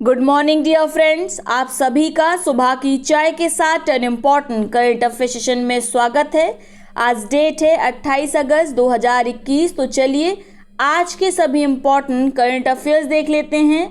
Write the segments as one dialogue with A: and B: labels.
A: Good morning dear friends, आप सभी का सुबह की चाय के साथ an important current affair session में स्वागत है। आज डेट है 28 अगस्त 2021। तो चलिए आज के सभी इम्पॉर्टेंट करंट अफेयर्स देख लेते हैं।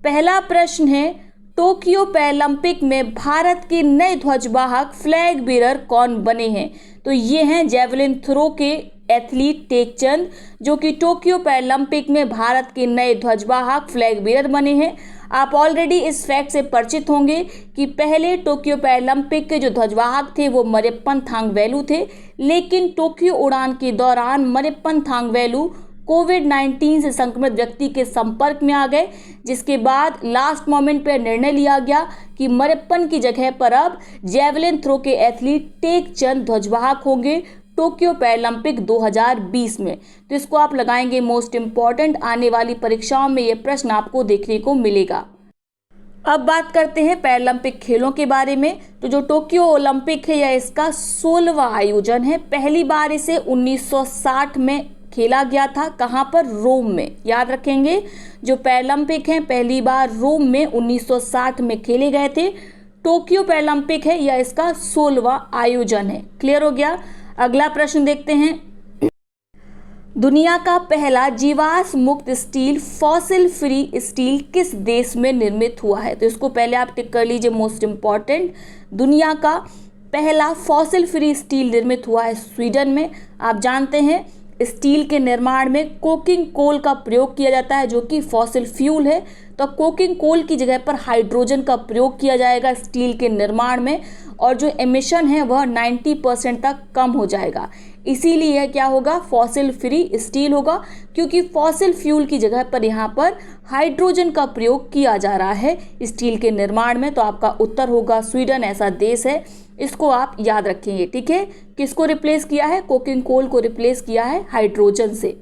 A: पहला प्रश्न है, टोक्यो पैरालंपिक में भारत के नए ध्वजवाहक फ्लैग बीरर कौन बने हैं? तो ये हैं जेवलिन थ्रो के एथलीट टेकचंद, जो कि टोक्यो पैरालंपिक में भारत के नए ध्वजवाहक फ्लैग बीरर बने हैं। आप ऑलरेडी इस फैक्ट से परिचित होंगे कि पहले टोक्यो पैरालंपिक के जो ध्वजवाहक थे वो मरियप्पन थांगवेलु थे, लेकिन टोक्यो उड़ान के दौरान मरियप्पन थांगवेलु कोविड-19 से संक्रमित व्यक्ति के संपर्क में आ गए, जिसके बाद लास्ट मोमेंट पर निर्णय लिया गया कि मरियप्पन की जगह पर अब जेवलिन थ्रो के एथलीट टेकचंद ध्वजवाहक होंगे टोक्यो पैरालंपिक 2020 में। तो इसको आप लगाएंगे मोस्ट इंपॉर्टेंट, आने वाली परीक्षाओं में यह प्रश्न आपको देखने को मिलेगा। अब बात करते हैं पैरालंपिक खेलों के बारे में। तो जो टोक्यो ओलंपिक है यह इसका 16वां आयोजन है। पहली बार इसे 1960 में खेला गया था। कहाँ पर? रोम में। याद रखेंगे, जो पैरालंपिक हैं पहली बार रोम में 1960 में खेले गए थे। टोक्यो पैरालंपिक है यह इसका 16वां आयोजन है। क्लियर हो गया? अगला प्रश्न देखते हैं। दुनिया का पहला जीवाश्म मुक्त स्टील, फॉसिल फ्री स्टील किस देश में निर्मित हुआ है? तो इसको पहले आप टिक कर लीजिए, मोस्ट इंपॉर्टेंट। दुनिया का पहला फॉसिल फ्री स्टील निर्मित हुआ है स्वीडन में। आप जानते हैं स्टील के निर्माण में कोकिंग कोल का प्रयोग किया जाता है, जो कि फॉसिल फ्यूल है। तो कोकिंग कोल की जगह पर हाइड्रोजन का प्रयोग किया जाएगा स्टील के निर्माण में, और जो एमिशन है वह 90% तक कम हो जाएगा। इसीलिए यह क्या होगा? फॉसिल फ्री स्टील होगा, क्योंकि फॉसिल फ्यूल की जगह पर यहाँ पर हाइड्रोजन का प्रयोग किया जा रहा है स्टील के निर्माण में। तो आपका उत्तर होगा स्वीडन, ऐसा देश है। इसको आप याद रखेंगे, ठीक है। किसको रिप्लेस किया है? कोकिंग कोल को रिप्लेस किया है हाइड्रोजन से।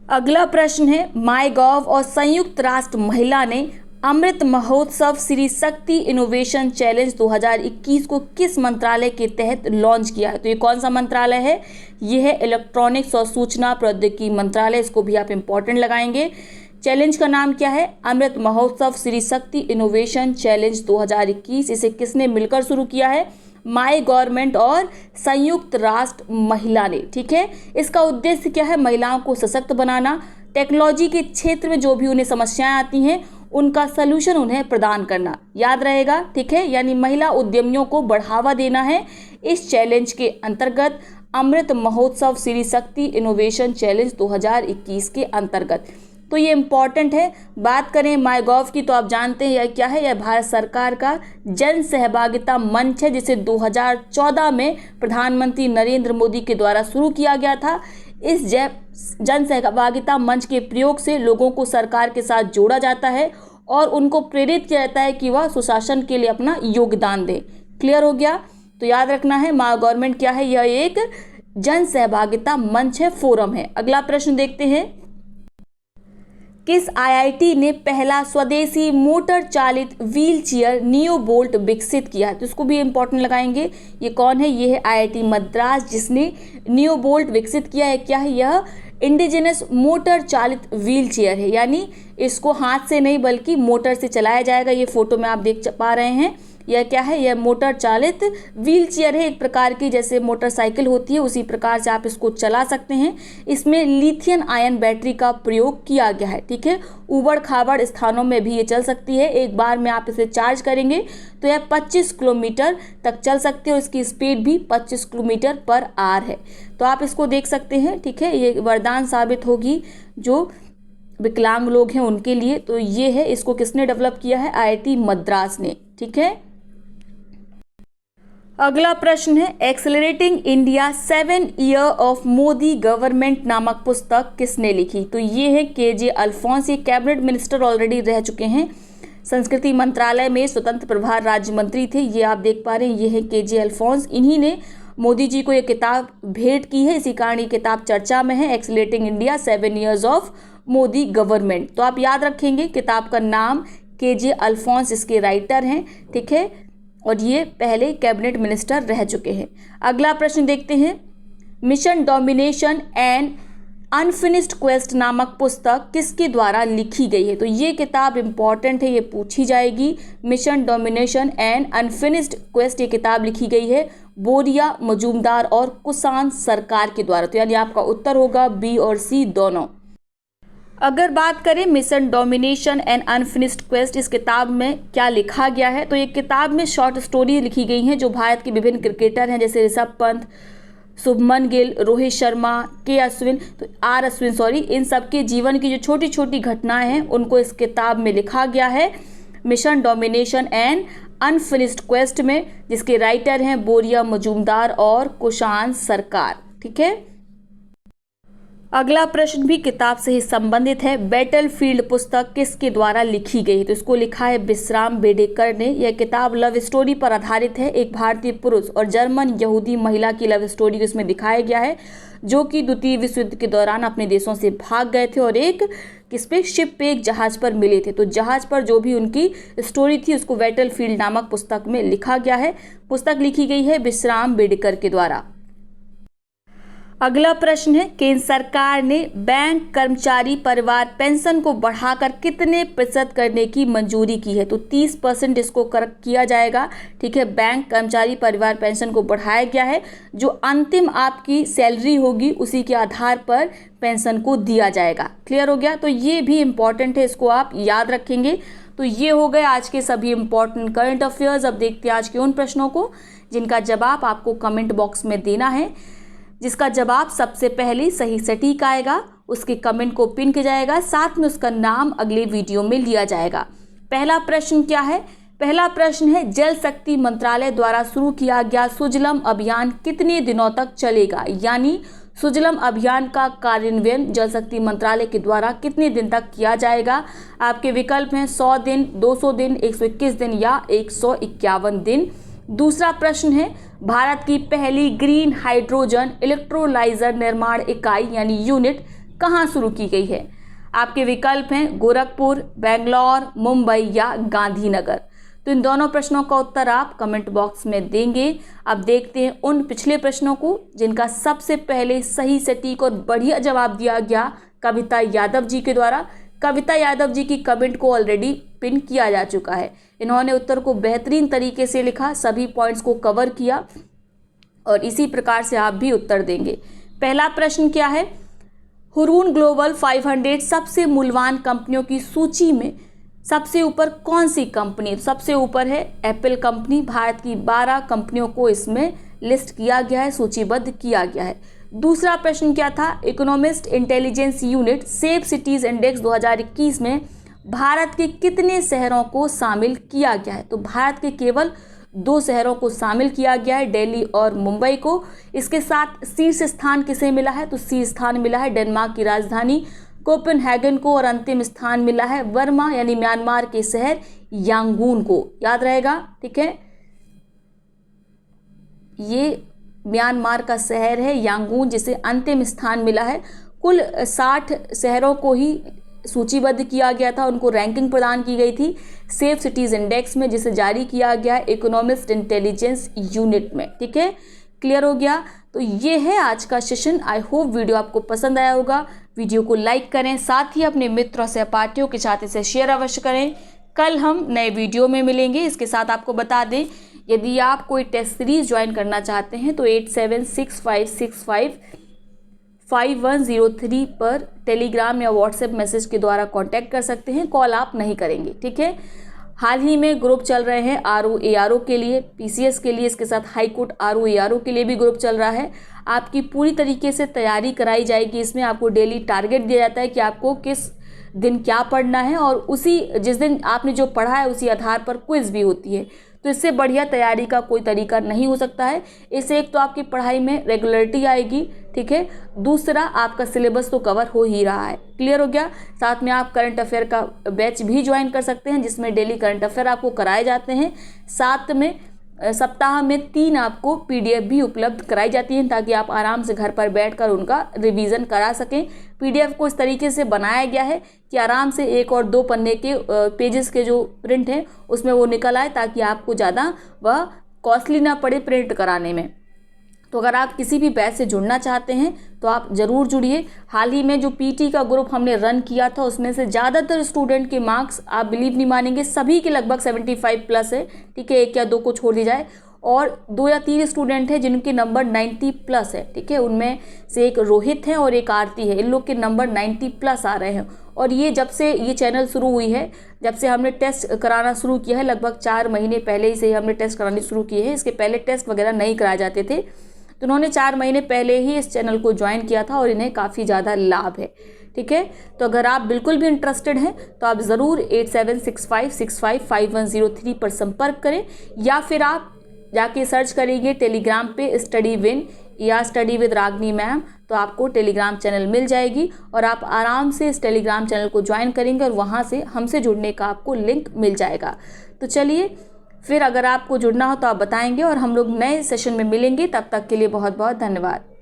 A: अगला प्रश्न है, माईगॉव और संयुक्त राष्ट्र महिला ने अमृत महोत्सव श्री शक्ति इनोवेशन चैलेंज 2021 को किस मंत्रालय के तहत लॉन्च किया है? तो ये कौन सा मंत्रालय है? ये है इलेक्ट्रॉनिक्स और सूचना प्रौद्योगिकी मंत्रालय। इसको भी आप इंपॉर्टेंट लगाएंगे। चैलेंज का नाम क्या है? Amrit Mahotsav Shri Shakti innovation challenge 2021। इसे किसने मिलकर शुरू किया है? माई गवर्नमेंट और संयुक्त राष्ट्र महिला ने, ठीक है। इसका उद्देश्य क्या है? महिलाओं को सशक्त बनाना, टेक्नोलॉजी के क्षेत्र में जो भी उन्हें समस्याएं आती हैं उनका सलूशन उन्हें प्रदान करना। याद रहेगा, ठीक है। यानी महिला उद्यमियों को बढ़ावा देना है इस चैलेंज के अंतर्गत, अमृत महोत्सव श्री शक्ति इनोवेशन चैलेंज 2021 के अंतर्गत। तो ये इम्पॉर्टेंट है। बात करें माईगॉव की, तो आप जानते हैं यह क्या है? यह भारत सरकार का जन सहभागिता मंच है, जिसे 2014 में प्रधानमंत्री नरेंद्र मोदी के द्वारा शुरू किया गया था। इस जन सहभागिता मंच के प्रयोग से लोगों को सरकार के साथ जोड़ा जाता है और उनको प्रेरित किया जाता है कि वह सुशासन के लिए अपना योगदान दें। क्लियर हो गया? तो याद रखना है, माई गवर्नमेंट क्या है? यह एक जन सहभागिता मंच है, फोरम है। अगला प्रश्न देखते हैं, किस आईआईटी ने पहला स्वदेशी मोटर चालित व्हील चेयर नियोबोल्ट विकसित किया है? तो इसको भी इंपॉर्टेंट लगाएंगे। ये कौन है? ये है आईआईटी मद्रास, जिसने नियोबोल्ट विकसित किया है। क्या है? यह इंडिजिनस मोटर चालित व्हील चेयर है, यानी इसको हाथ से नहीं बल्कि मोटर से चलाया जाएगा। ये फोटो में आप देख पा रहे हैं। यह क्या है? यह मोटर चालित व्हील चेयर है, एक प्रकार की, जैसे मोटरसाइकिल होती है उसी प्रकार से आप इसको चला सकते हैं। इसमें लिथियम आयन बैटरी का प्रयोग किया गया है, ठीक है। उबड़ खाबड़ स्थानों में भी ये चल सकती है। एक बार में आप इसे चार्ज करेंगे तो यह 25 किलोमीटर तक चल सकती है और इसकी स्पीड भी 25 किलोमीटर पर आवर है। तो आप इसको देख सकते हैं, ठीक है। ये वरदान साबित होगी जो विकलांग लोग हैं उनके लिए। तो ये है, इसको किसने डेवलप किया है? आईआईटी मद्रास ने, ठीक है। अगला प्रश्न है, accelerating India 7 year of Modi government नामक पुस्तक किसने लिखी? तो ये है केजे अल्फोंस। ये कैबिनेट मिनिस्टर ऑलरेडी रह चुके हैं, संस्कृति मंत्रालय में स्वतंत्र प्रभार राज्य मंत्री थे। ये आप देख पा रहे हैं, ये है केजे अल्फोंस। इन्हीं ने मोदी जी को ये किताब भेंट की है, इसी कारण ये किताब चर्चा में है, accelerating India 7 years of Modi government. तो आप याद रखेंगे किताब का नाम, केजे अल्फोंस इसके राइटर हैं, ठीक है। और ये पहले कैबिनेट मिनिस्टर रह चुके हैं। अगला प्रश्न देखते हैं, mission domination and unfinished quest नामक पुस्तक किसके द्वारा लिखी गई है? तो ये किताब इंपॉर्टेंट है, ये पूछी जाएगी। Mission domination and unfinished quest ये किताब लिखी गई है बोरिया मजूमदार और कुशान सरकार के द्वारा। तो यानी आपका उत्तर होगा बी और सी दोनों। अगर बात करें mission domination and unfinished quest, इस किताब में क्या लिखा गया है? तो ये किताब में शॉर्ट स्टोरी लिखी गई हैं जो भारत के विभिन्न क्रिकेटर हैं, जैसे ऋषभ पंत, शुभमन गिल, रोहित शर्मा, आर अश्विन, इन सबके जीवन की जो छोटी छोटी घटनाएं हैं उनको इस किताब में लिखा गया है mission domination and unfinished quest में, जिसके राइटर हैं बोरिया मजूमदार और कुशान सरकार। ठीक है, अगला प्रश्न भी किताब से ही संबंधित है। बैटलफील्ड पुस्तक किसके द्वारा लिखी गई? तो इसको लिखा है विश्राम बेडेकर ने। यह किताब लव स्टोरी पर आधारित है। एक भारतीय पुरुष और जर्मन यहूदी महिला की लव स्टोरी को इसमें दिखाया गया है, जो कि द्वितीय विश्व युद्ध के दौरान अपने देशों से भाग गए थे और एक शिप पे एक जहाज पर मिले थे। तो जहाज पर जो भी उनकी स्टोरी थी उसको बैटलफील्ड नामक पुस्तक में लिखा गया है। पुस्तक लिखी गई है विश्राम बेडेकर के द्वारा। अगला प्रश्न है, केंद्र सरकार ने बैंक कर्मचारी परिवार पेंशन को बढ़ाकर कितने प्रतिशत करने की मंजूरी की है? तो 30% इसको किया जाएगा। ठीक है, बैंक कर्मचारी परिवार पेंशन को बढ़ाया गया है। जो अंतिम आपकी सैलरी होगी उसी के आधार पर पेंशन को दिया जाएगा। क्लियर हो गया? तो ये भी इम्पॉर्टेंट है, इसको आप याद रखेंगे। तो ये हो गए आज के सभी इंपॉर्टेंट करंट अफेयर्स। अब देखते हैं आज के उन प्रश्नों को जिनका जवाब आपको कमेंट बॉक्स में देना है। जिसका जवाब सबसे पहले सही सटीक आएगा उसके कमेंट को पिन किया जाएगा, साथ में उसका नाम अगले वीडियो में लिया जाएगा। पहला प्रश्न क्या है? पहला प्रश्न है, जल शक्ति मंत्रालय द्वारा शुरू किया गया सुजलम अभियान कितने दिनों तक चलेगा? यानी सुजलम अभियान का कार्यान्वयन जल शक्ति मंत्रालय के द्वारा कितने दिन तक किया जाएगा? आपके विकल्प हैं 100 दिन, 200 दिन, 121 दिन या 151 दिन। दूसरा प्रश्न है, भारत की पहली ग्रीन हाइड्रोजन इलेक्ट्रोलाइजर निर्माण इकाई यानी यूनिट कहाँ शुरू की गई है? आपके विकल्प हैं गोरखपुर, बेंगलोर, मुंबई या गांधीनगर। तो इन दोनों प्रश्नों का उत्तर आप कमेंट बॉक्स में देंगे। अब देखते हैं उन पिछले प्रश्नों को जिनका सबसे पहले सही सटीक और बढ़िया जवाब दिया गया कविता यादव जी के द्वारा। कविता यादव जी की कमेंट को ऑलरेडी पिन किया जा चुका है। इन्होंने उत्तर को बेहतरीन तरीके से लिखा, सभी पॉइंट्स को कवर किया और इसी प्रकार से आप भी उत्तर देंगे। पहला प्रश्न क्या है? हुरून ग्लोबल 500 सबसे मूल्यवान कंपनियों की सूची में सबसे ऊपर कौन सी कंपनी? सबसे ऊपर है एप्पल कंपनी। भारत की 12 कंपनियों को इसमें लिस्ट किया गया है, सूचीबद्ध किया गया है। दूसरा प्रश्न क्या था? Economist intelligence unit safe cities index 2021 में भारत के कितने शहरों को शामिल किया गया है? तो भारत के केवल 2 शहरों को शामिल किया गया है, दिल्ली और मुंबई को। इसके साथ शीर्ष स्थान किसे मिला है? तो शीर्ष स्थान मिला है डेनमार्क की राजधानी कोपेनहेगन को और अंतिम स्थान मिला है वर्मा यानी म्यांमार के शहर यांगून को। याद रहेगा, ठीक है, ये म्यांमार का शहर है यांगून जिसे अंतिम स्थान मिला है। कुल 60 शहरों को ही सूचीबद्ध किया गया था, उनको रैंकिंग प्रदान की गई थी सेफ सिटीज इंडेक्स में, जिसे जारी किया गया इकोनॉमिस्ट इंटेलिजेंस यूनिट में। ठीक है, क्लियर हो गया? तो ये है आज का सेशन। आई होप वीडियो आपको पसंद आया होगा। वीडियो को लाइक करें, साथ ही अपने मित्र और सहपाठियों के साथ इसे शेयर अवश्य करें। कल हम नए वीडियो में मिलेंगे। इसके साथ आपको बता दें, यदि आप कोई टेस्ट सीरीज ज्वाइन करना चाहते हैं तो 8765655103 पर टेलीग्राम या व्हाट्सएप मैसेज के द्वारा कांटेक्ट कर सकते हैं। कॉल आप नहीं करेंगे। ठीक है, हाल ही में ग्रुप चल रहे हैं RO-ARO के लिए, PCS के लिए, इसके साथ हाई कोर्ट RO-ARO के लिए भी ग्रुप चल रहा है। आपकी पूरी तरीके से तैयारी कराई जाएगी। इसमें आपको डेली टारगेट दिया जाता है कि आपको किस दिन क्या पढ़ना है और उसी जिस दिन आपने जो पढ़ा है उसी आधार पर क्विज भी होती है। तो इससे बढ़िया तैयारी का कोई तरीका नहीं हो सकता है। इससे एक तो आपकी पढ़ाई में रेगुलरिटी आएगी, ठीक है, दूसरा आपका सिलेबस तो कवर हो ही रहा है। क्लियर हो गया? साथ में आप करंट अफेयर का बैच भी ज्वाइन कर सकते हैं जिसमें डेली करंट अफेयर आपको कराए जाते हैं। साथ में सप्ताह में 3 आपको PDF भी उपलब्ध कराई जाती हैं ताकि आप आराम से घर पर बैठकर उनका रिवीजन करा सकें। PDF को इस तरीके से बनाया गया है कि आराम से 1 और 2 पन्ने के पेजेस के जो प्रिंट हैं उसमें वो निकल आए ताकि आपको ज़्यादा वह कॉस्टली ना पड़े प्रिंट कराने में। तो अगर आप किसी भी बैच से जुड़ना चाहते हैं तो आप ज़रूर जुड़िए। हाल ही में जो पीटी का ग्रुप हमने रन किया था उसमें से ज़्यादातर स्टूडेंट के मार्क्स आप बिलीव नहीं मानेंगे, सभी के लगभग 75 प्लस है, ठीक है, 1 या 2 को छोड़ दी जाए, और 2 या 3 स्टूडेंट हैं जिनके नंबर 90 प्लस है, ठीक है। उनमें से एक रोहित है और एक आरती है, इन लोग के नंबर 90 प्लस आ रहे हैं। और ये जब से ये चैनल शुरू हुई है, जब से हमने टेस्ट कराना शुरू किया है, लगभग 4 महीने पहले ही से हमने टेस्ट कराने शुरू किए हैं। इसके पहले टेस्ट वगैरह नहीं कराए जाते थे, तो उन्होंने 4 महीने पहले ही इस चैनल को ज्वाइन किया था और इन्हें काफ़ी ज़्यादा लाभ है, ठीक है। तो अगर आप बिल्कुल भी इंटरेस्टेड हैं तो आप ज़रूर 8765655103 पर संपर्क करें, या फिर आप जाके सर्च करेंगे टेलीग्राम पे स्टडी विन या स्टडी विद रागनी मैम, तो आपको टेलीग्राम चैनल मिल जाएगी और आप आराम से इस टेलीग्राम चैनल को ज्वाइन करेंगे और वहाँ से हमसे जुड़ने का आपको लिंक मिल जाएगा। तो चलिए फिर अगर आपको जुड़ना हो तो आप बताएंगे और हम लोग नए सेशन में मिलेंगे। तब तक के लिए बहुत बहुत धन्यवाद।